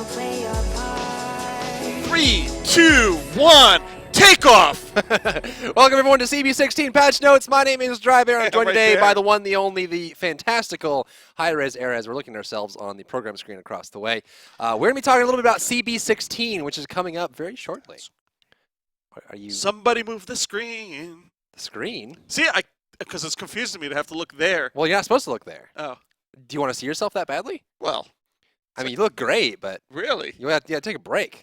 3, 2, 1, take off! Welcome everyone to CB16 Patch Notes. My name is Drybear. I'm joined Right today there. by the one, the only, the fantastical HiRezErez. We're looking at ourselves on the program screen across the way. We're going to be talking a little bit about CB16, which is coming up very shortly. Are you... Somebody move the screen. The screen? See, because it's confusing me to have to look there. Well, you're not supposed to look there. Oh. Do you want to see yourself that badly? Well. I mean, you look great, but... Really? You have to take a break.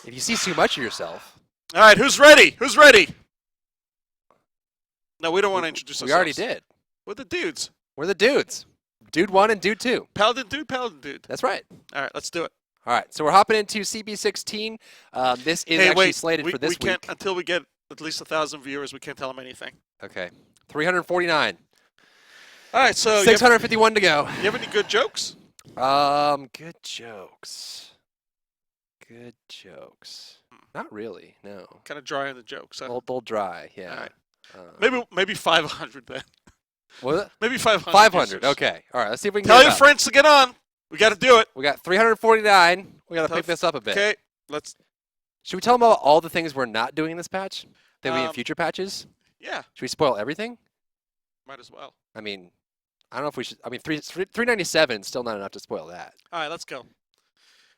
If you see too much of yourself... All right, who's ready? Who's ready? No, we don't want to introduce ourselves. We already did. We're the dudes. We're the dudes. Dude 1 and Dude 2. Paladin dude. That's right. All right, let's do it. All right, so we're hopping into CB16. This is actually slated for this week. Can't, until we get at least 1,000 viewers, we can't tell them anything. Okay. 349. All right, so 651 to go. You have any good jokes? Good jokes. Good jokes. Not really, no. Kind of dry on the jokes. Huh? They'll dry, yeah. All right. Maybe 500 then. What? Maybe 500. 500. users. Okay. All right. Let's see if we can tell get your up. friends to get on. We got to do it. We got 349. We got to pick this up a bit. Okay. Let's. Should we tell them about all the things we're not doing in this patch? That we in future patches? Yeah. Should we spoil everything? Might as well. I mean, I don't know if we should. I mean, 397 is still not enough to spoil that. All right. Let's go.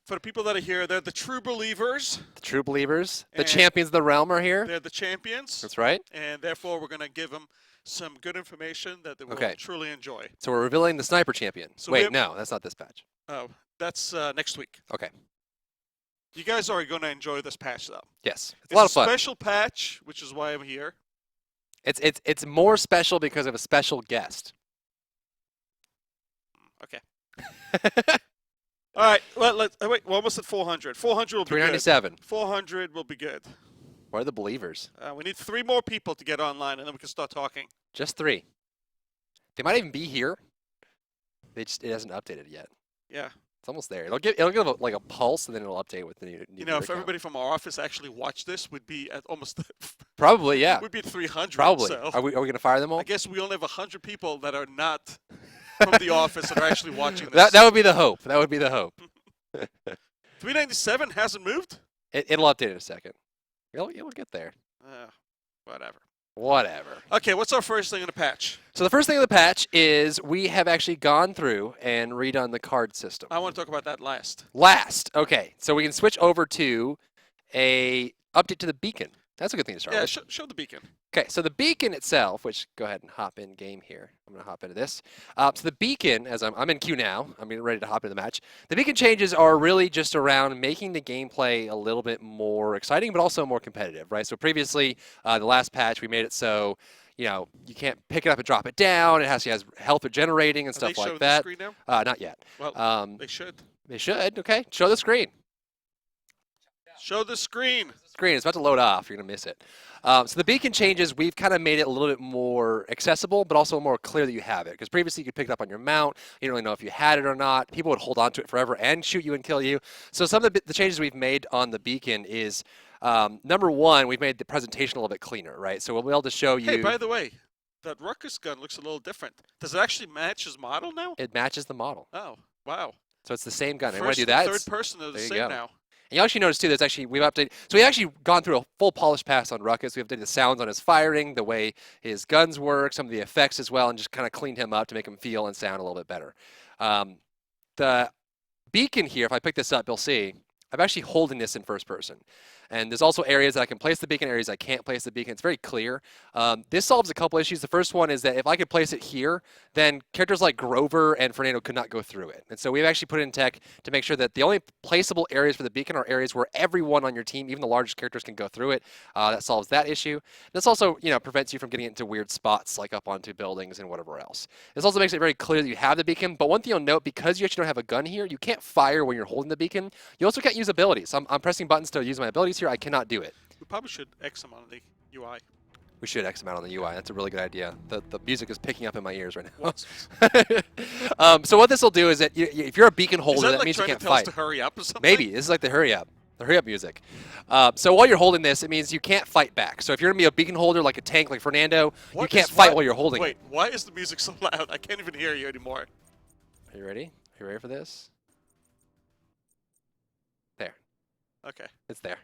For the people that are here, they're the true believers. The true believers. The champions of the realm are here. They're the champions. That's right. And therefore, we're going to give them some good information that they will truly enjoy. So we're revealing the sniper champion. So wait, no, that's not this patch. Oh, that's next week. Okay. You guys are going to enjoy this patch, though. Yes, it's a lot of fun. It's a special patch, which is why I'm here. It's more special because of a special guest. Okay. All right. Wait, we're almost at 400. 400 will be 397. good. 400 will be good. Where are the believers? We need 3 more people to get online, and then we can start talking. Just 3. They might even be here. It hasn't updated yet. Yeah. It's almost there. It'll give like a pulse, and then it'll update with the new. You know, if everybody from our office actually watched this, we'd be at almost. Probably, yeah. We'd be at 300. Probably. So Are we going to fire them all? I guess we only have 100 people that are not from the office that are actually watching this. That would be the hope. That would be the hope. 397 hasn't moved? It'll update in a second. It'll get there. Whatever. Okay, what's our first thing in the patch? So the first thing in the patch is we have actually gone through and redone the card system. I want to talk about that last. Okay. So we can switch over to a update to the beacon. That's a good thing to start with. Yeah, show the beacon. Okay, so the beacon itself, which go ahead and hop in game here. I'm going to hop into this. So the beacon, as I'm in queue now, I'm getting ready to hop into the match. The beacon changes are really just around making the gameplay a little bit more exciting, but also more competitive, right? So previously, the last patch, we made it so, you can't pick it up and drop it down. It has health regenerating and stuff like that. They showing the screen now? Not yet. Well, they should. They should. Okay, show the screen. Show the screen. It's about to load off. You're going to miss it. So the beacon changes, we've kind of made it a little bit more accessible, but also more clear that you have it. Because previously you could pick it up on your mount. You don't really know if you had it or not. People would hold on to it forever and shoot you and kill you. So some of the changes we've made on the beacon is, number one, we've made the presentation a little bit cleaner, right? So we'll be able to show you. Hey, by the way, that Ruckus gun looks a little different. Does it actually match his model now? It matches the model. Oh, wow. So it's the same gun. First and when I do that, third person are the same now. And you actually notice too, we've updated. So we've actually gone through a full polish pass on Ruckus. We've updated the sounds on his firing, the way his guns work, some of the effects as well, and just kind of cleaned him up to make him feel and sound a little bit better. The beacon here, if I pick this up, you'll see I'm actually holding this in first person. And there's also areas that I can place the beacon, areas I can't place the beacon. It's very clear. This solves a couple issues. The first one is that if I could place it here, then characters like Grover and Fernando could not go through it. And so we've actually put in tech to make sure that the only placeable areas for the beacon are areas where everyone on your team, even the largest characters, can go through it. That solves that issue. This also, prevents you from getting into weird spots like up onto buildings and whatever else. This also makes it very clear that you have the beacon. But one thing you'll note, because you actually don't have a gun here, you can't fire when you're holding the beacon. You also can't use abilities. I'm pressing buttons to use my abilities here. I cannot do it. We probably should X them on the UI. We should X them out on the UI. That's a really good idea. The music is picking up in my ears right now. So what this will do is that if you're a beacon holder, that means you can't fight. Is that like trying to tell us to hurry up or something? Maybe. This is like the hurry up music. So while you're holding this, it means you can't fight back. So if you're going to be a beacon holder like a tank like Fernando, you can't fight while you're holding it. Wait, why is the music so loud? I can't even hear you anymore. Are you ready? Are you ready for this? Okay. It's there.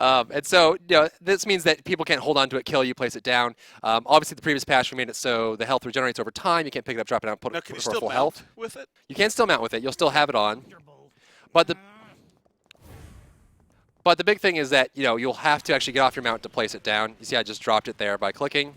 And so, this means that people can't hold on to it, kill you, place it down. Obviously, the previous patch we made it so the health regenerates over time. You can't pick it up, drop it down, put Now, it can you for still full mount health. with it? You can still mount with it. You'll still have it on. But the big thing is that, you'll have to actually get off your mount to place it down. You see I just dropped it there by clicking.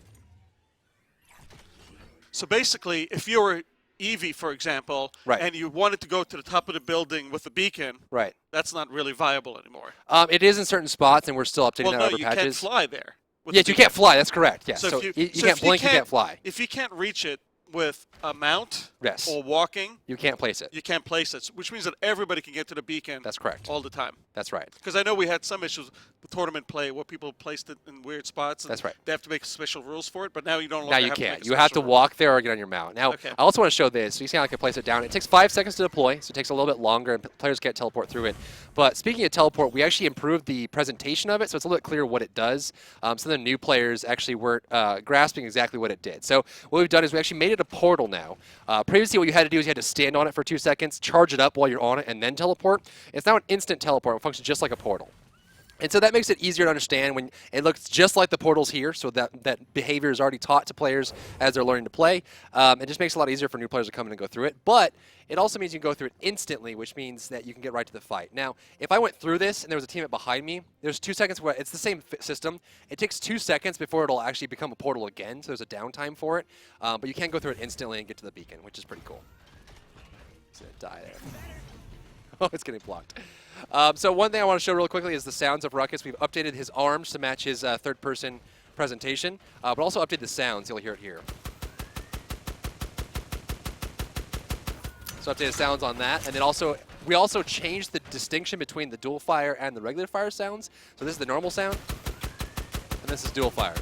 So basically, if you were Eevee, for example, Right. and you wanted to go to the top of the building with the beacon, Right. that's not really viable anymore. It is in certain spots, and we're still updating Well, that no, over you patches. can't fly there. with Yes, the you can't beacon. fly. That's correct. Yes. So So, if you so can't if blink, you can't fly. If you can't reach it with a mount Yes. or walking, You can't place it. you can't place it, which means that everybody can get to the beacon That's correct. all the time. That's right. Because I know we had some issues with tournament play where people placed it in weird spots. And That's right. They have to make special rules for it, but now you don't. Now you have can't. To You have to rule. walk there or get on your mount. Now, Okay. I also want to show this. So you see how I can place it down. It takes 5 seconds to deploy, so it takes a little bit longer, and players can't teleport through it. But speaking of teleport, we actually improved the presentation of it, so it's a little bit clearer what it does. Some of the new players actually weren't grasping exactly what it did. So what we've done is we actually made it a portal now. Previously, what you had to do is you had to stand on it for 2 seconds, charge it up while you're on it, and then teleport. It's now an instant teleport. It functions just like a portal. And so that makes it easier to understand when it looks just like the portals here, so that behavior is already taught to players as they're learning to play. It just makes it a lot easier for new players to come in and go through it. But it also means you can go through it instantly, which means that you can get right to the fight. Now, if I went through this and there was a teammate behind me, there's 2 seconds where it's the same system. It takes 2 seconds before it'll actually become a portal again, so there's a downtime for it. But you can go through it instantly and get to the beacon, which is pretty cool. It's going to die there. Oh, it's getting blocked. So one thing I want to show real quickly is the sounds of Ruckus. We've updated his arms to match his third-person presentation, but also updated the sounds. You'll hear it here. So updated sounds on that, and then we also changed the distinction between the dual fire and the regular fire sounds. So this is the normal sound, and this is dual fire.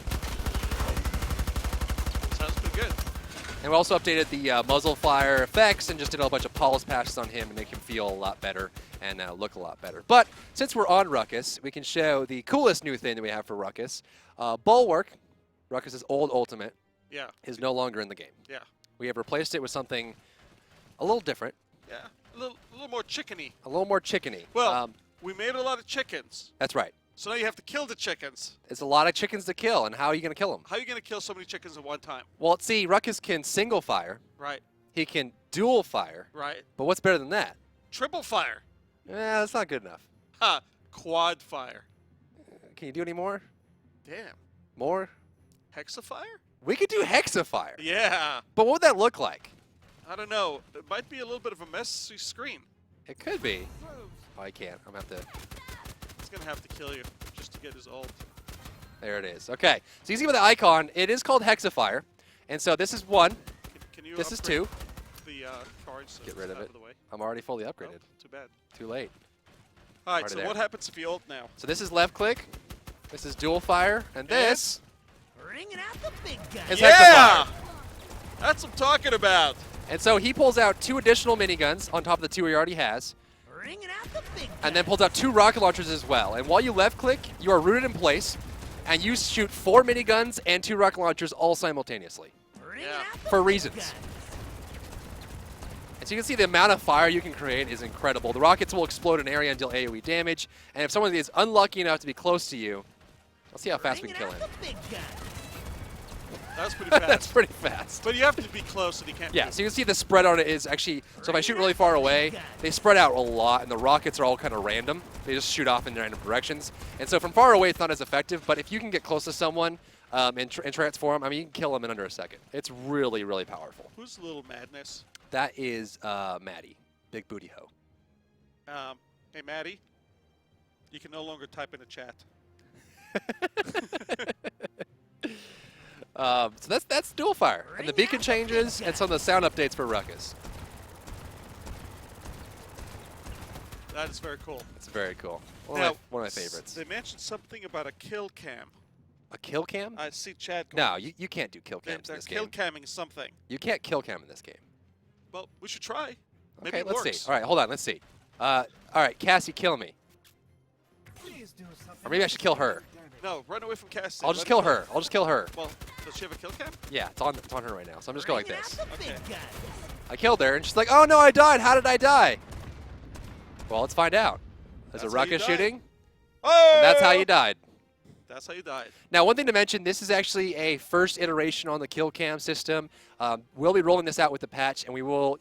Sounds pretty good. And we also updated the muzzle fire effects and just did a bunch of polish patches on him and make him feel a lot better and look a lot better. But since we're on Ruckus, we can show the coolest new thing that we have for Ruckus. Bulwark, Ruckus's old ultimate, is no longer in the game. Yeah. We have replaced it with something a little different. Yeah. A little more chickeny. A little more chickeny. Well, we made a lot of chickens. That's right. So now you have to kill the chickens. It's a lot of chickens to kill, and how are you going to kill them? How are you going to kill so many chickens at one time? Well, see, Ruckus can single fire. Right. He can dual fire. Right. But what's better than that? Triple fire. That's not good enough. Ha. Quad fire. Can you do any more? Damn. More? Hexafire? We could do hexafire. Yeah. But what would that look like? I don't know. It might be a little bit of a messy screen. It could be. Oh, I can't. I'm going to have to... He's going to have to kill you just to get his ult. There it is. Okay. So you see with the icon, it is called hexafire. And so this is 1. Can you This is upgrade 2. The cards so Get it's rid of out it. the way? I'm already fully Oh, upgraded. too bad. Too late. All right, Already so there. what happens if you ult now? So this is left click. This is dual fire. And this Bringing out the big gun. is Yeah! hexafire. That's what I'm talking about. And so he pulls out 2 additional miniguns on top of the 2 he already has. Bringing out the big gun. And then pulls out 2 rocket launchers as well. And while you left click, you are rooted in place. And you shoot 4 miniguns and 2 rocket launchers all simultaneously. Bringing Yeah. out the For big reasons. guns. And so you can see the amount of fire you can create is incredible. The rockets will explode an area and deal AoE damage. And if someone is unlucky enough to be close to you, let's see how fast we can Bringing kill out him. the big gun. That was pretty fast. That's pretty fast. But you have to be close and you can't Yeah, be. so you can see the spread on it is actually, so if I shoot really far away, they spread out a lot, and the rockets are all kind of random. They just shoot off in random directions. And so from far away, it's not as effective, but if you can get close to someone and transform, I mean, you can kill them in under a second. It's really, really powerful. Who's Little Madness? That is Maddie, Big Booty Ho. Hey, Maddie. You can no longer type in a chat. So that's dual fire, and the beacon changes, and some of the sound updates for Ruckus. That is very cool. It's very cool. Now, One of my favorites. They mentioned something about a kill cam. A kill cam? I see chat going. No, you can't do kill cams in They're this kill game. camming something. You can't kill cam in this game. Well, we should try. Maybe Okay, it let's works. see. All right, hold on, let's see. All right, Cassie, kill me. Please do something. Or maybe I should kill her. No, run away from Cassie. I'll just kill her. I'll just kill her. Well, does she have a kill cam? Yeah, it's on her right now, so I'm just going like Bringing this. out the big Okay. guns. I killed her, and she's like, oh no, I died. How did I die? Well, let's find out. There's That's a how you Ruckus died. shooting, Oh! and that's how you died. That's how you died. Now, one thing to mention, this is actually a first iteration on the kill cam system. We'll be rolling this out with the patch, and we will,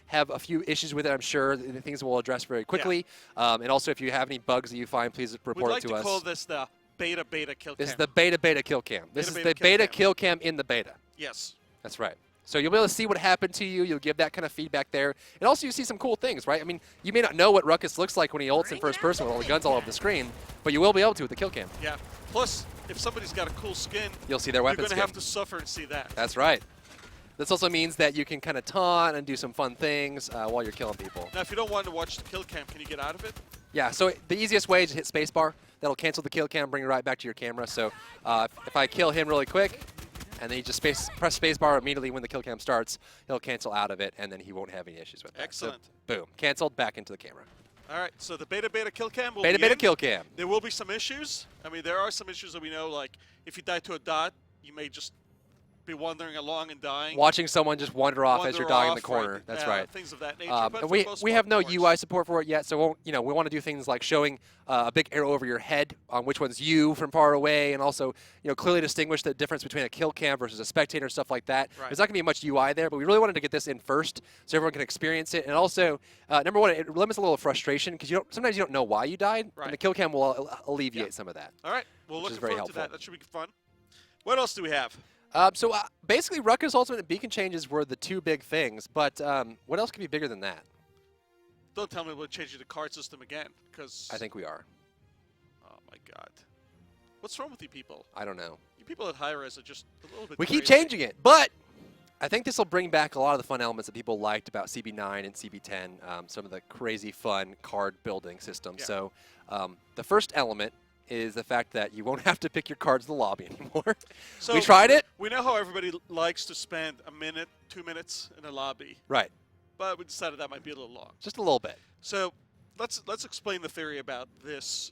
have a few issues with it, I'm sure. The things we'll address very quickly. And also, if you have any bugs that you find, please report We'd like it to to us. call this the beta kill cam. This is the beta kill cam. This is the beta kill cam in the beta. Yes. That's right. So you'll be able to see what happened to you. You'll give that kind of feedback there. And also you see some cool things, right? I mean, you may not know what Ruckus looks like when he ults in first person with all the guns all over the screen, but you will be able to with the kill cam. Yeah. Plus, if somebody's got a cool skin, You'll see their you're weapon going to skin. have to suffer and see that. That's right. This also means that you can kind of taunt and do some fun things while you're killing people. Now, if you don't want to watch the kill cam, can you get out of it? Yeah, so the easiest way is to hit spacebar. That'll cancel the kill cam, bring it right back to your camera. So if I kill him really quick, and then you just press spacebar immediately when the kill cam starts, he'll cancel out of it, and then he won't have any issues with that. Excellent. So, boom, canceled, back into the camera. All right, so the beta kill cam will Beta be in. kill cam. There will be some issues. I mean, there are some issues that we know, like if you die to a dot, you may just be wandering along and dying. Watching someone just wander off as you're dying in the corner. Right, That's right. Things of that nature. And but for we the most have part, no it works. UI support for it yet, so we want to do things like showing a big arrow over your head on which one's you from far away, and also clearly distinguish the difference between a kill cam versus a spectator, stuff like that. Right. There's not going to be much UI there, but we really wanted to get this in first so everyone can experience it. And also, number one, it limits a little frustration because sometimes you don't know why you died, Right. and the kill cam will alleviate some of that. All right, well, which looking is very forward to that. helpful. That should be fun. What else do we have? So basically, Ruckus Ultimate and Beacon changes were the two big things, but what else could be bigger than that? Don't tell me we're changing the card system again, because I think we are. Oh my God, what's wrong with you people? I don't know. You people at HiRez are just a little bit. We keep crazy. changing it, but I think this will bring back a lot of the fun elements that people liked about CB9 and CB10, some of the crazy fun card building systems. Yeah. So the first element is the fact that you won't have to pick your cards in the lobby anymore. So we tried it. We know how everybody likes to spend a minute, 2 minutes in a lobby, Right. but we decided that might be a little long. Just a little bit. So let's explain the theory about this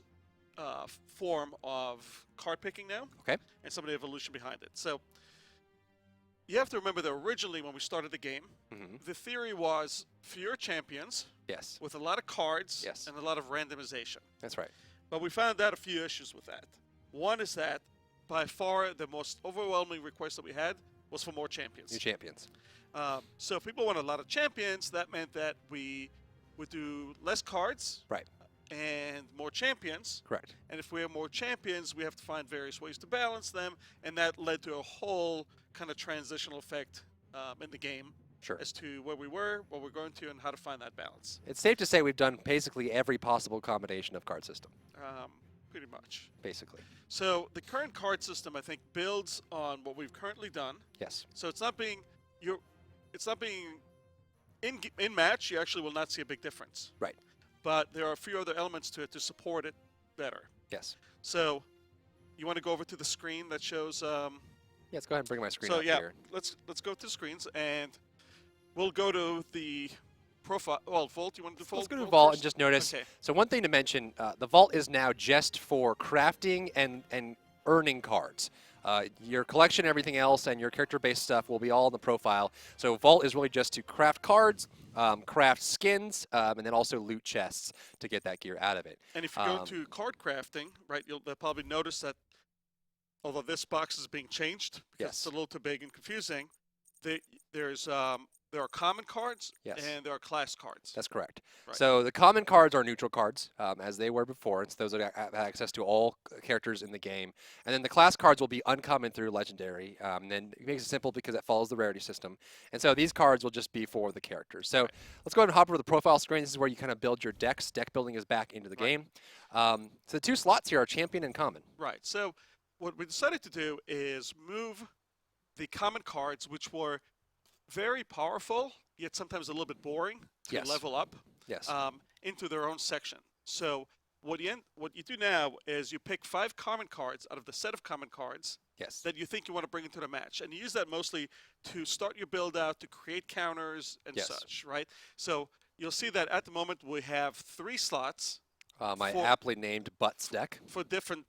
form of card picking now. Okay. And some of the evolution behind it. So you have to remember that originally when we started the game, the theory was fewer champions Yes. with a lot of cards Yes. and a lot of randomization. That's right. But we found out a few issues with that. One is that by far the most overwhelming request that we had was for more champions. New champions. So if people want a lot of champions, that meant that we would do less cards Right. and more champions. Correct. And if we have more champions, we have to find various ways to balance them, and that led to a whole kind of transitional effect in the game Sure. as to where we were, what we're going to, and how to find that balance. It's safe to say we've done basically every possible combination of card system. Pretty much. Basically. So the current card system, I think, builds on what we've currently done. Yes. So it's not being in match. You actually will not see a big difference. Right. But there are a few other elements to it to support it better. Yes. So you want to go over to the screen that shows. Let's go ahead and bring my screen So up yeah, here. let's go to the screens and we'll go to the profile. Well, Vault. You want to do Vault? Let's go to Vault and first? just notice. Okay. So one thing to mention, the Vault is now just for crafting and earning cards. Your collection, everything else, and your character-based stuff will be all in the profile. So Vault is really just to craft cards, craft skins, and then also loot chests to get that gear out of it. And if you go to card crafting, right, they'll probably notice that although this box is being changed because it's a little too big and confusing, there are common cards and there are class cards. That's correct. Right. So the common cards are neutral cards, as they were before. It's those that have access to all characters in the game. And then the class cards will be uncommon through legendary. And then it makes it simple because it follows the rarity system. And so these cards will just be for the characters. So let's go ahead and hop over to the profile screen. This is where you kind of build your decks. Deck building is back into the game. So the two slots here are champion and common. Right. So what we decided to do is move the common cards, which were very powerful, yet sometimes a little bit boring to level up, into their own section. So what you do now is you pick 5 common cards out of the set of common cards that you think you want to bring into the match. And you use that mostly to start your build out, to create counters and such, right? So you'll see that at the moment we have 3 slots. My aptly named Butts deck. For different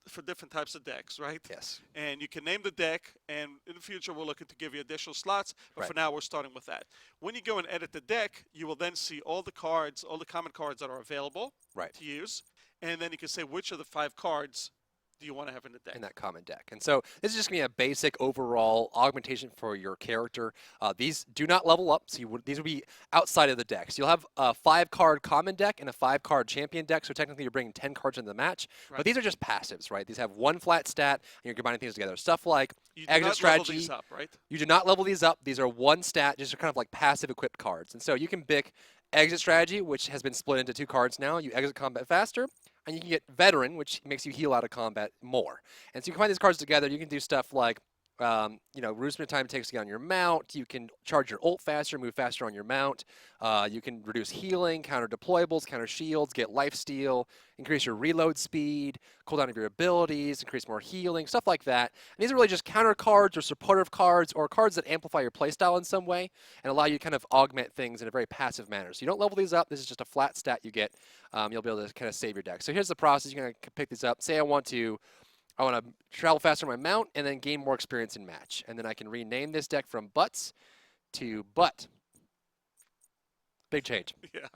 types of decks, right? Yes. And you can name the deck, and in the future we're looking to give you additional slots, but for now we're starting with that. When you go and edit the deck, you will then see all the cards, all the common cards that are available to use, and then you can say which of the 5 cards do you want to have in the deck. In that common deck. And so this is just going to be a basic overall augmentation for your character. These do not level up, so these will be outside of the deck. So you'll have a 5-card common deck and a 5-card champion deck, so technically you're bringing 10 cards into the match. Right. But these are just passives, right? These have 1 flat stat, and you're combining things together. Stuff like You do exit not strategy. level these up, right? You do not level these up. These are 1 stat, just kind of like passive equipped cards. And so you can pick exit strategy, which has been split into 2 cards now. You exit combat faster. And you can get Veteran, which makes you heal out of combat more. And so you combine these cards together. You can do stuff like, reduce the time it takes to get on your mount. You can charge your ult faster, move faster on your mount. You can reduce healing, counter deployables, counter shields, get lifesteal, increase your reload speed, cooldown of your abilities, increase more healing, stuff like that. And these are really just counter cards or supportive cards or cards that amplify your playstyle in some way and allow you to kind of augment things in a very passive manner. So you don't level these up. This is just a flat stat you get. You'll be able to kind of save your deck. So here's the process. You're going to pick these up. Say I want to travel faster on my mount and then gain more experience in match. And then I can rename this deck from Butts to Butt. Big change. Yeah.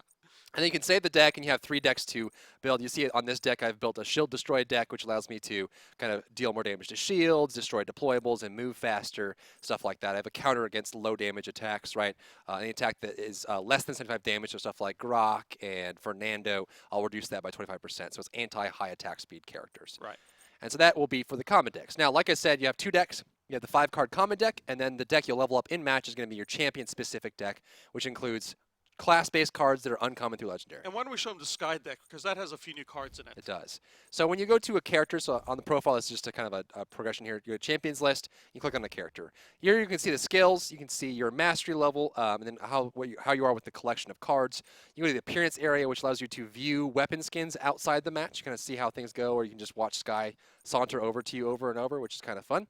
And then you can save the deck, and you have 3 decks to build. You see it on this deck, I've built a Shield Destroy deck, which allows me to kind of deal more damage to shields, destroy deployables, and move faster, stuff like that. I have a counter against low damage attacks, right? Any attack that is less than 75 damage, so stuff like Grok and Fernando, I'll reduce that by 25%. So it's anti-high attack speed characters. Right. And so that will be for the common decks. Now, like I said, you have 2 decks. You have the 5-card common deck, and then the deck you'll level up in match is going to be your champion-specific deck, which includes class-based cards that are uncommon through Legendary. And why don't we show them the Sky deck, because that has a few new cards in it. It does. So when you go to a character, so on the profile, it's just a kind of a progression here. You go to Champions list, you click on the character. Here you can see the skills, you can see your mastery level, and then how you are with the collection of cards. You go to the appearance area, which allows you to view weapon skins outside the match. You kind of see how things go, or you can just watch Sky saunter over to you over and over, which is kind of fun.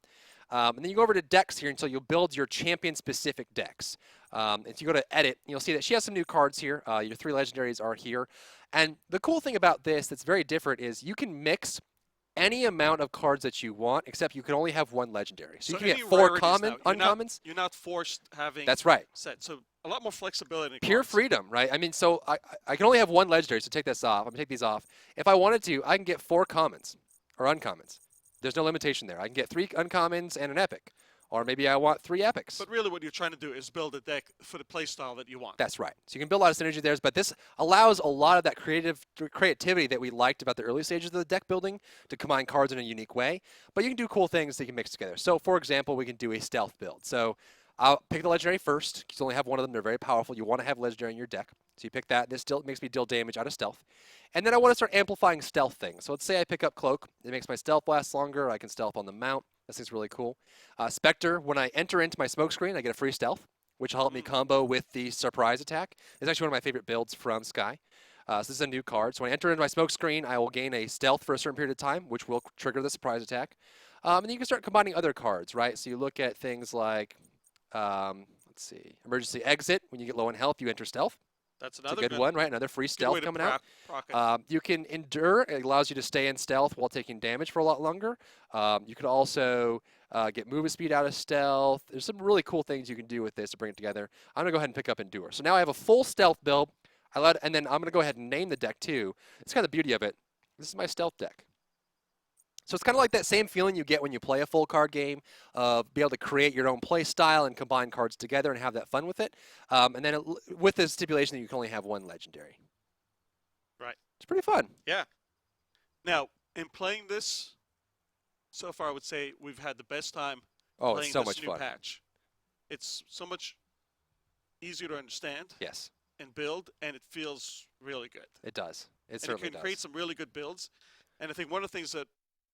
And then you go over to decks here until you'll build your champion-specific decks. If you go to edit, you'll see that she has some new cards here. Your 3 legendaries are here. And the cool thing about this that's very different is you can mix any amount of cards that you want, except you can only have 1 legendary. So you can get 4 common, uncommons. You're not forced having That's right. set. So a lot more flexibility. In Pure cards. freedom, right? I mean, so I can only have 1 legendary, so take this off. I'm going to take these off. If I wanted to, I can get 4 commons or uncommons. There's no limitation there. I can get 3 uncommons and an epic. Or maybe I want 3 epics. But really what you're trying to do is build a deck for the playstyle that you want. That's right. So you can build a lot of synergy there, but this allows a lot of that creativity that we liked about the early stages of the deck building to combine cards in a unique way. But you can do cool things that you can mix together. So for example, we can do a stealth build. So I'll pick the legendary first. You only have 1 of them. They're very powerful. You want to have legendary in your deck. So you pick that. This still makes me deal damage out of stealth. And then I want to start amplifying stealth things. So let's say I pick up Cloak. It makes my stealth last longer. I can stealth on the mount. This thing's really cool. Spectre, when I enter into my smoke screen, I get a free stealth, which will help me combo with the surprise attack. It's actually one of my favorite builds from Sky. So this is a new card. So when I enter into my smoke screen, I will gain a stealth for a certain period of time, which will trigger the surprise attack. And then you can start combining other cards, right? So you look at things like, let's see, emergency exit. When you get low in health, you enter stealth. That's another good one, right? Another free stealth coming out. You can endure. It allows you to stay in stealth while taking damage for a lot longer. You could also get movement speed out of stealth. There's some really cool things you can do with this to bring it together. I'm going to go ahead and pick up endure. So now I have a full stealth build. And then I'm going to go ahead and name the deck too. It's kind of the beauty of it. This is my stealth deck. So it's kind of like that same feeling you get when you play a full card game, be able to create your own play style and combine cards together and have that fun with it. And then with the stipulation that you can only have 1 legendary. Right. It's pretty fun. Yeah. Now, in playing this, so far I would say we've had the best time playing it's so this much new fun. patch. It's so much easier to understand. Yes. And build, and it feels really good. It does. It certainly does. And it can create some really good builds. And I think one of the things that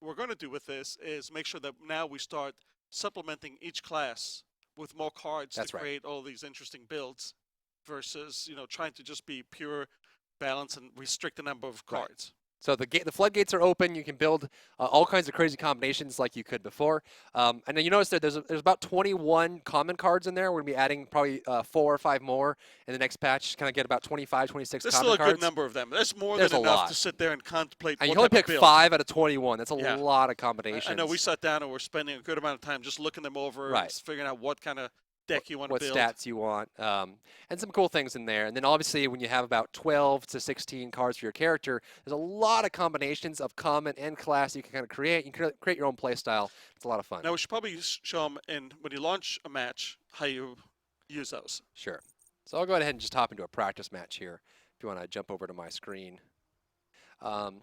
we're going to do with this is make sure that now we start supplementing each class with more cards to create all these interesting builds versus, trying to just be pure balance and restrict the number of cards. So the floodgates are open. You can build all kinds of crazy combinations like you could before. And then you notice that there's about 21 common cards in there. We're going to be adding probably 4 or 5 more in the next patch. Kind of get about 25, 26 There's common cards. There's still a good number of them. That's more than enough to sit there and contemplate. And you only pick 5 out of 21. That's a lot of combinations. I know we sat down and we're spending a good amount of time just looking them over and figuring out what kind of deck you want to what build. stats you want, and some cool things in there. And then obviously when you have about 12 to 16 cards for your character, there's a lot of combinations of common and class you can kind of create. You can create your own play style. It's a lot of fun. Now we should probably show them when you launch a match how you use those. Sure. So I'll go ahead and just hop into a practice match here if you want to jump over to my screen. So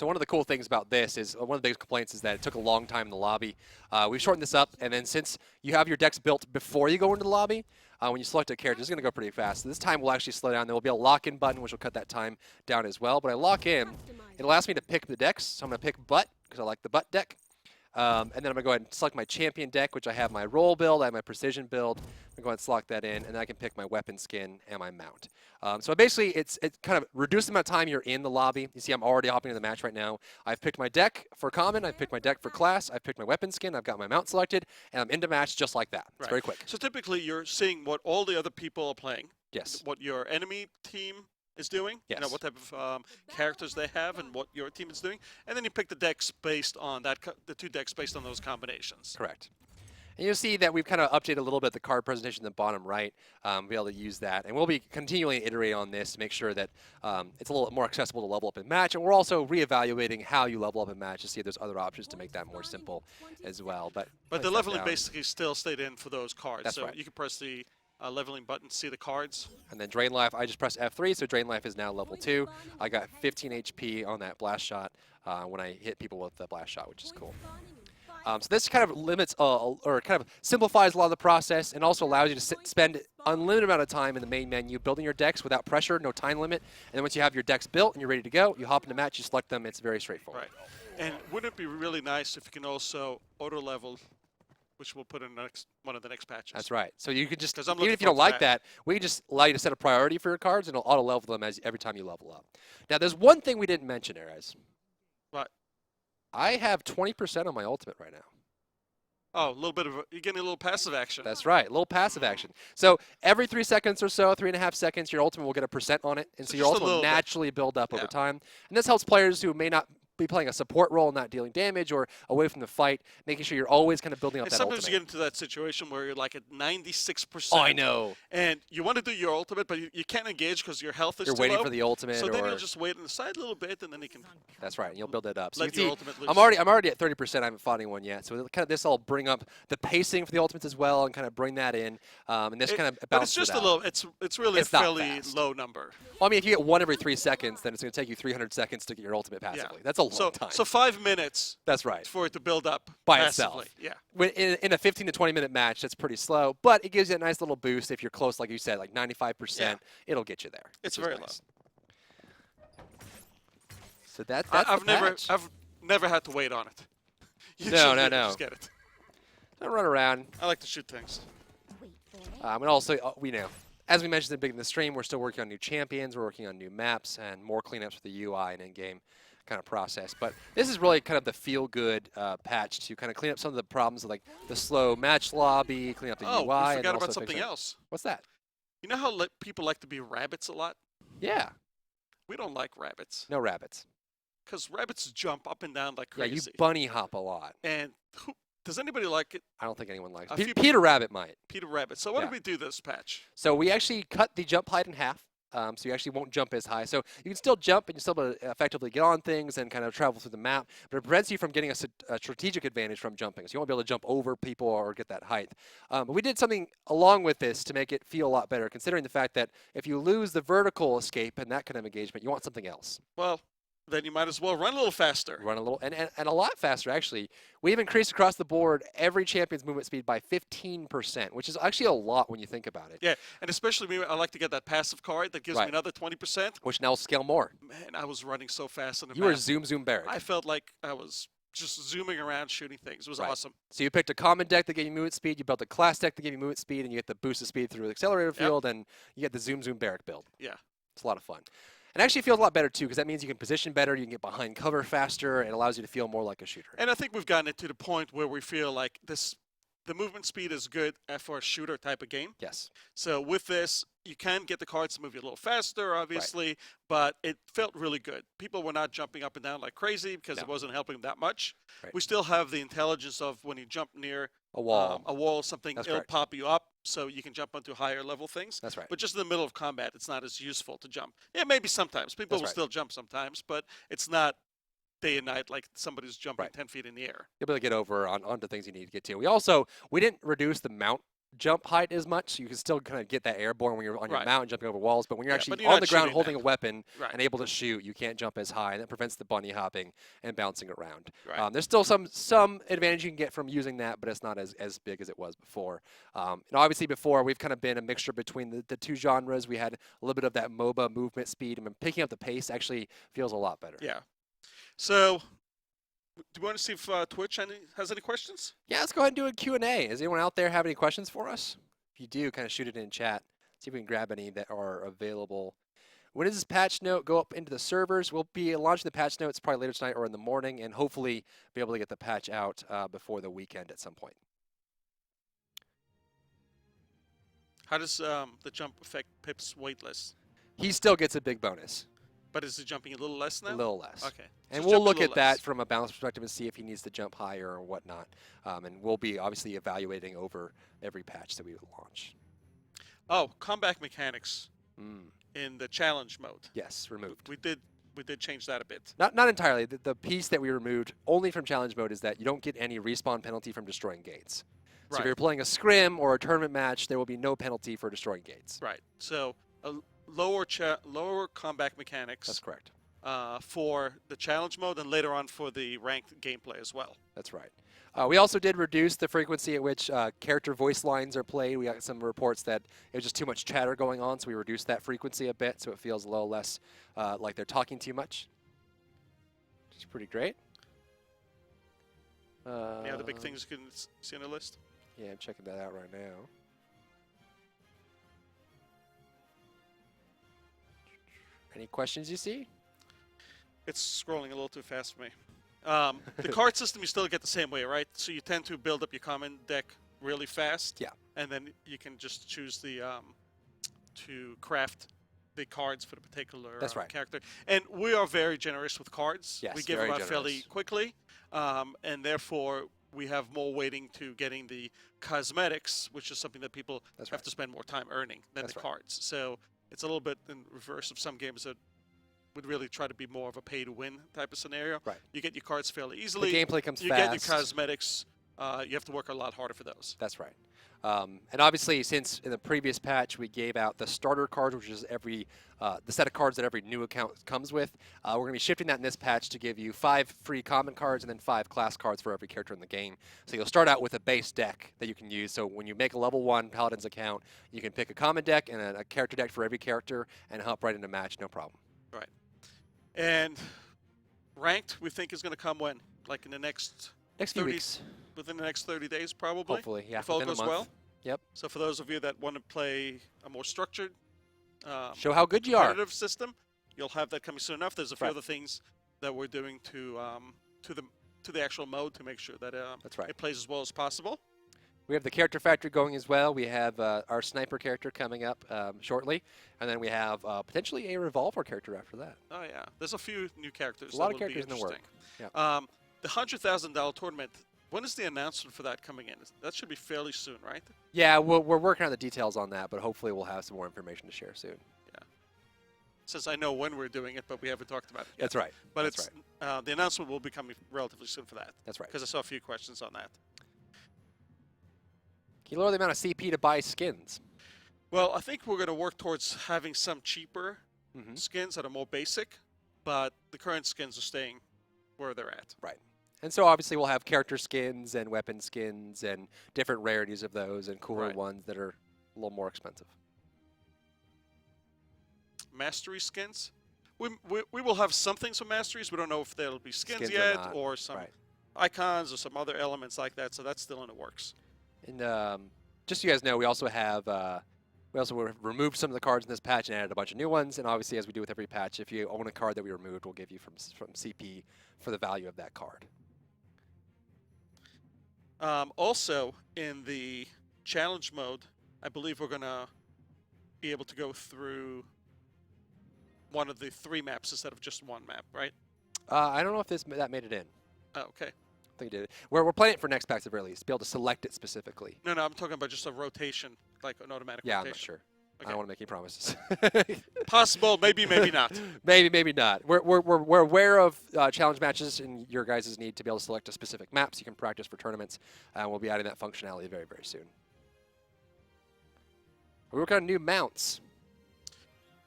one of the cool things about this is one of the biggest complaints is that it took a long time in the lobby. We've shortened this up, and then since you have your decks built before you go into the lobby, when you select a character, it's going to go pretty fast. So this time will actually slow down. There will be a lock-in button, which will cut that time down as well. But I lock in, it'll ask me to pick the decks. So I'm going to pick Butt, because I like the Butt deck. And then I'm going to go ahead and select my champion deck, which I have my roll build, I have my precision build. I'm going to go ahead and select that in, and then I can pick my weapon skin and my mount. So basically, it kind of reduces the amount of time you're in the lobby. You see I'm already hopping into the match right now. I've picked my deck for common, I've picked my deck for class, I've picked my weapon skin, I've got my mount selected, and I'm into match just like that. It's very quick. So typically you're seeing what all the other people are playing. Yes. What your enemy team is doing. Yes. You know, what type of characters they have and what your team is doing. And then you pick the decks based on that, the two decks based on those combinations. Correct. And you'll see that we've kind of updated a little bit the card presentation in the bottom right. Be able to use that. And we'll be continually iterating on this to make sure that it's a little more accessible to level up in match. And we're also reevaluating how you level up in match to see if there's other options to make that more simple as well. But the leveling basically still stayed in for those cards. That's so right. You can press the leveling button to see the cards. And then Drain Life, I just pressed F3, so Drain Life is now level 2. I got 15 HP on that blast shot when I hit people with the blast shot, which is cool. So this kind of limits or kind of simplifies a lot of the process and also allows you to spend unlimited amount of time in the main menu building your decks without pressure, no time limit. And then once you have your decks built and you're ready to go, you hop into match, you select them. It's very straightforward. Right. And wouldn't it be really nice if you can also auto-level, which we'll put in one of the next patches? That's right. So you could just, even if you don't like that, we just allow you to set a priority for your cards and it'll auto-level them every time you level up. Now, there's one thing we didn't mention, HiRez. What? I have 20% on my ultimate right now. Oh, a little bit of you're getting a little passive action. That's right, a little passive action. So every 3 seconds or so, 3.5 seconds, your ultimate will get a % on it, and so your ultimate will naturally build up over time. And this helps players who may not be playing a support role, not dealing damage, or away from the fight, making sure you're always kind of building up that ultimate. Sometimes you get into that situation where you're like at 96%. Oh, I know. And you want to do your ultimate, but you can't engage because your health is you're too waiting low. for the ultimate. So then you'll just wait on the side a little bit, and then you can. That's right, and you'll build it up. So Let you your see, ultimate loose. I'm already at 30%. I haven't fought anyone yet. So kind of this will bring up the pacing for the ultimates as well, and kind of bring that in. And this kind of balances But it's just it out. a little. It's really a fairly low number. Well, I mean, if you get one every 3 seconds, then it's going to take you 300 seconds to get your ultimate passively. That's a long time. So 5 minutes. That's right. For it to build up by passively. itself. Yeah. In a 15 to 20 minute match, that's pretty slow, but it gives you a nice little boost if you're close, like you said, like 95%. Yeah. It'll get you there. It's very nice. low. So that's I've never had to wait on it. No. Just get it. I run around. I like to shoot things. And also, as we mentioned at the beginning of the stream, we're still working on new champions, we're working on new maps, and more cleanups for the UI and in-game kind of process. But this is really kind of the feel-good patch to kind of clean up some of the problems of like the slow match lobby, clean up the UI. Oh, we forgot about something else. What's that? You know how people like to be rabbits a lot? Yeah. We don't like rabbits. No rabbits. Because rabbits jump up and down like crazy. Yeah, you bunny hop a lot. And does anybody like it? I don't think anyone likes it. Peter Rabbit might. Peter Rabbit. So what did we do this patch? So we actually cut the jump height in half. So you actually won't jump as high. So you can still jump and you still be able to effectively get on things and kind of travel through the map, but it prevents you from getting a strategic advantage from jumping. So you won't be able to jump over people or get that height. But we did something along with this to make it feel a lot better, considering the fact that if you lose the vertical escape and that kind of engagement, you want something else. Well, then you might as well run a little faster. Run a little, and a lot faster, actually. We've increased across the board every champion's movement speed by 15%, which is actually a lot when you think about it. Yeah, and especially me, I like to get that passive card that gives me another 20%. Which now will scale more. Man, I was running so fast on the map. You were zoom Barrack. I felt like I was just zooming around shooting things. It was awesome. So you picked a common deck that gave you movement speed, you built a class deck that gave you movement speed, and you get the boost of speed through the accelerator field, and you get the zoom Barrack build. Yeah. It's a lot of fun. And actually it feels a lot better, too, because that means you can position better, you can get behind cover faster, it allows you to feel more like a shooter. And I think we've gotten it to the point where we feel like the movement speed is good for a shooter type of game. Yes. So with this, you can get the cards to move you a little faster, obviously, but it felt really good. People were not jumping up and down like crazy because it wasn't helping that much. We still have the intelligence of when you jump near A wall. A wall, something, That's it'll correct. pop you up so you can jump onto higher level things. That's right. But just in the middle of combat, it's not as useful to jump. Yeah, maybe sometimes. People will still jump sometimes, but it's not day and night like somebody's jumping 10 feet in the air. You'll be able to get over onto things you need to get to. We didn't reduce the mount jump height as much, so you can still kind of get that airborne when you're on your mount and jumping over walls, but when you're actually on the ground holding a weapon and able to shoot, you can't jump as high, and that prevents the bunny hopping and bouncing around. There's still some advantage you can get from using that, but it's not as big as it was before. And obviously before, we've kind of been a mixture between the two genres. We had a little bit of that MOBA movement speed, and picking up the pace actually feels a lot better. Yeah. So, do you want to see if Twitch has any questions? Yeah, let's go ahead and do a Q&A. Does anyone out there have any questions for us? If you do, kind of shoot it in chat. See if we can grab any that are available. When does this patch note go up into the servers? We'll be launching the patch notes probably later tonight or in the morning, and hopefully be able to get the patch out before the weekend at some point. How does the jump affect Pip's waitlist? He still gets a big bonus. But is he jumping a little less now? A little less. Okay. And we'll look at that from a balance perspective and see if he needs to jump higher or whatnot. And we'll be obviously evaluating over every patch that we would launch. Oh, comeback mechanics in the challenge mode. Yes, removed. We did change that a bit. Not entirely. The piece that we removed only from challenge mode is that you don't get any respawn penalty from destroying gates. So if you're playing a scrim or a tournament match, there will be no penalty for destroying gates. Right. So lower combat mechanics. That's correct. For the challenge mode and later on for the ranked gameplay as well. That's right. We also did reduce the frequency at which character voice lines are played. We got some reports that it was just too much chatter going on, so we reduced that frequency a bit so it feels a little less like they're talking too much. Which is pretty great. Any other big things you can see on the list? Yeah, I'm checking that out right now. Any questions you see? It's scrolling a little too fast for me. The card system you still get the same way, right? So you tend to build up your common deck really fast. Yeah. And then you can just choose the to craft the cards for the particular character. And we are very generous with cards. Yes, we give them out fairly quickly, and therefore we have more waiting to getting the cosmetics, which is something that people have to spend more time earning than the cards. So it's a little bit in reverse of some games that would really try to be more of a pay-to-win type of scenario. Right. You get your cards fairly easily. The gameplay comes fast. You get your cosmetics. You have to work a lot harder for those. That's right. And obviously, since in the previous patch we gave out the starter cards, which is the set of cards that every new account comes with, we're going to be shifting that in this patch to give you 5 free common cards and then 5 class cards for every character in the game. So you'll start out with a base deck that you can use. So when you make a level 1 Paladins account, you can pick a common deck and a character deck for every character and hop right into match, no problem. Right. And ranked, we think, is going to come when? Like in the next few weeks. Within the next 30 days, probably? Hopefully, yeah. If all goes well? Yep. So for those of you that want to play a more structured, show how good you are. Competitive system, you'll have that coming soon enough. There's a few other things that we're doing to the actual mode to make sure that it plays as well as possible. We have the character factory going as well. We have our sniper character coming up shortly, and then we have potentially a revolver character after that. Oh yeah, there's a few new characters. A lot of characters in the work. Yeah. The $100,000 tournament. When is the announcement for that coming in? That should be fairly soon, right? Yeah, we're working on the details on that, but hopefully we'll have some more information to share soon. Yeah. Since I know when we're doing it, but we haven't talked about it yet. That's right. But the announcement will be coming relatively soon for that. That's right. Because I saw a few questions on that. Can you lower the amount of CP to buy skins? Well, I think we're going to work towards having some cheaper skins that are more basic, but the current skins are staying where they're at. Right. And so obviously we'll have character skins and weapon skins and different rarities of those and cooler ones that are a little more expensive. Mastery skins? We will have some things for masteries. We don't know if they'll be skins yet or some icons or some other elements like that, so that's still in the works. And just so you guys know, we also have removed some of the cards in this patch and added a bunch of new ones. And obviously, as we do with every patch, if you own a card that we removed, we'll give you from CP for the value of that card. Also, in the challenge mode, I believe we're going to be able to go through one of the 3 maps instead of just one map, right? I don't know if that made it in. Oh, okay. I think you did it. We're playing it for next packs at the very least. Be able to select it specifically. No, I'm talking about just a rotation, like an automatic Yeah, rotation. I'm not sure. Okay. I don't want to make any promises. Possible, maybe not. Maybe not. We're aware of challenge matches and your guys' need to be able to select a specific map so you can practice for tournaments. We'll be adding that functionality very, very soon. We're working on new mounts.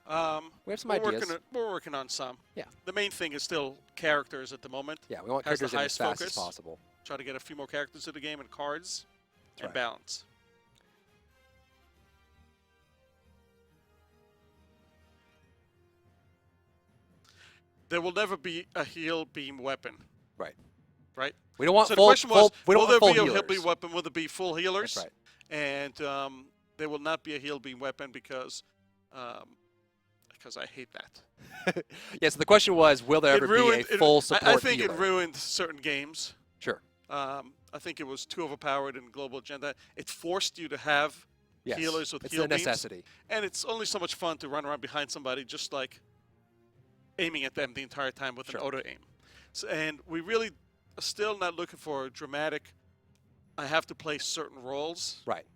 We have some ideas. We're working on some. Yeah. The main thing is still characters at the moment. Yeah, we want Has the characters in as highest fast focus. as possible. Try to get a few more characters in the game and cards and right. balance. There will never be a heal beam weapon. Right. Right? We don't want so full, the question was, we don't will want there full be a healers. heal beam weapon? Will there be full healers? That's right. And there will not be a heal beam weapon because I hate that. Yeah, so the question was, will there ever be a full support I think healer? it ruined certain games. Sure. I think it was too overpowered in Global Agenda. It forced you to have healers with heal beams. It's a necessity. And it's only so much fun to run around behind somebody just like aiming at them the entire time with an auto aim. So, and we really are still not looking for dramatic, I have to play certain roles. Right.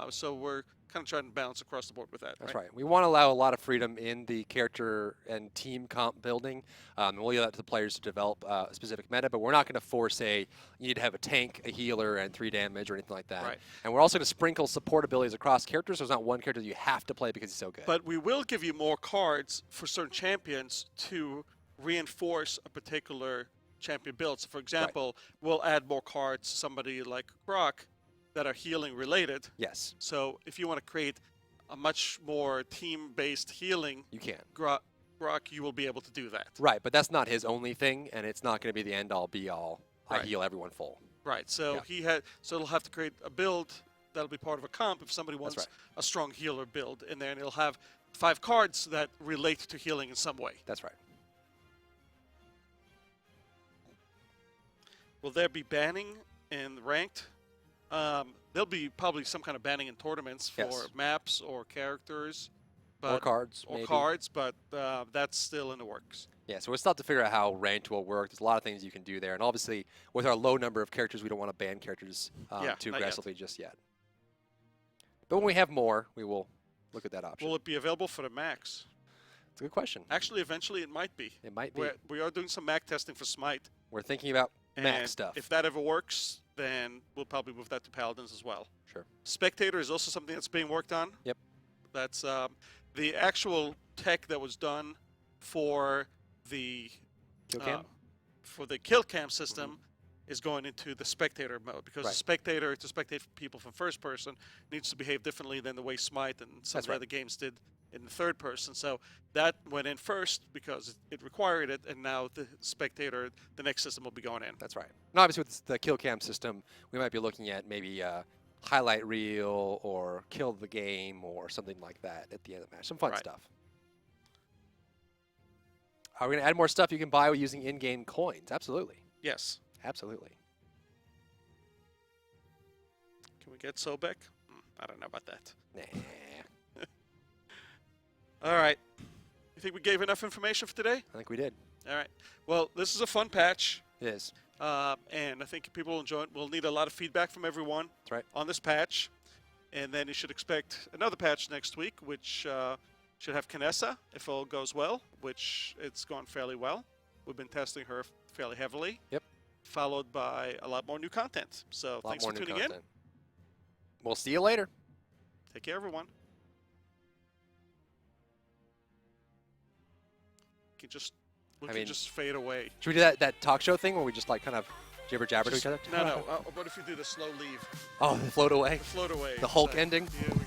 So we're kind of trying to balance across the board with that. That's right. We want to allow a lot of freedom in the character and team comp building. We'll leave that to the players to develop a specific meta, but we're not going to force you need to have a tank, a healer, and 3 damage or anything like that. Right. And we're also going to sprinkle support abilities across characters, so there's not one character that you have to play because he's so good. But we will give you more cards for certain champions to reinforce a particular champion build. So, for example, we'll add more cards to somebody like Croc that are healing related. Yes. So if you want to create a much more team-based healing, you can. Grok, you will be able to do that. Right, but that's not his only thing, and it's not going to be the end-all, be-all. I heal everyone full. Right. So he'll have to create a build that'll be part of a comp if somebody wants a strong healer build in there, and it'll have 5 cards that relate to healing in some way. That's right. Will there be banning in ranked? There'll be probably some kind of banning in tournaments for maps or characters. Or cards, but that's still in the works. Yeah, so we'll still have to figure out how ranked will work. There's a lot of things you can do there. And obviously, with our low number of characters, we don't want to ban characters too aggressively just yet. But when we have more, we will look at that option. Will it be available for the max? It's a good question. Actually, eventually it might be. It might be. We are doing some Mac testing for Smite. We're thinking about Mac stuff. If that ever works, then we'll probably move that to Paladins as well. Sure. Spectator is also something that's being worked on. Yep. That's the actual tech that was done for the kill cam system is going into the spectator mode because the spectator to spectate people from first person needs to behave differently than the way Smite and some of the other games did in the third person. So that went in first because it required it, and now the spectator, the next system will be going in. That's right. And obviously with the kill cam system, we might be looking at maybe highlight reel or kill the game or something like that at the end of the match. Some fun stuff. Are we going to add more stuff you can buy using in-game coins? Absolutely. Yes. Absolutely. Can we get Sobek? I don't know about that. Nah. All right. You think we gave enough information for today? I think we did. All right. Well, this is a fun patch. It is. And I think people will enjoy it. We'll need a lot of feedback from everyone on this patch. And then you should expect another patch next week, which should have Kinessa, if all goes well, which it's gone fairly well. We've been testing her fairly heavily. Yep. Followed by a lot more new content. So thanks for tuning in. We'll see you later. Take care, everyone. We can just fade away. Should we do that talk show thing where we just like kind of jibber jabber to each other? No. What if you do the slow leave? Oh, the float away. The float away. The Hulk ending. Here we go.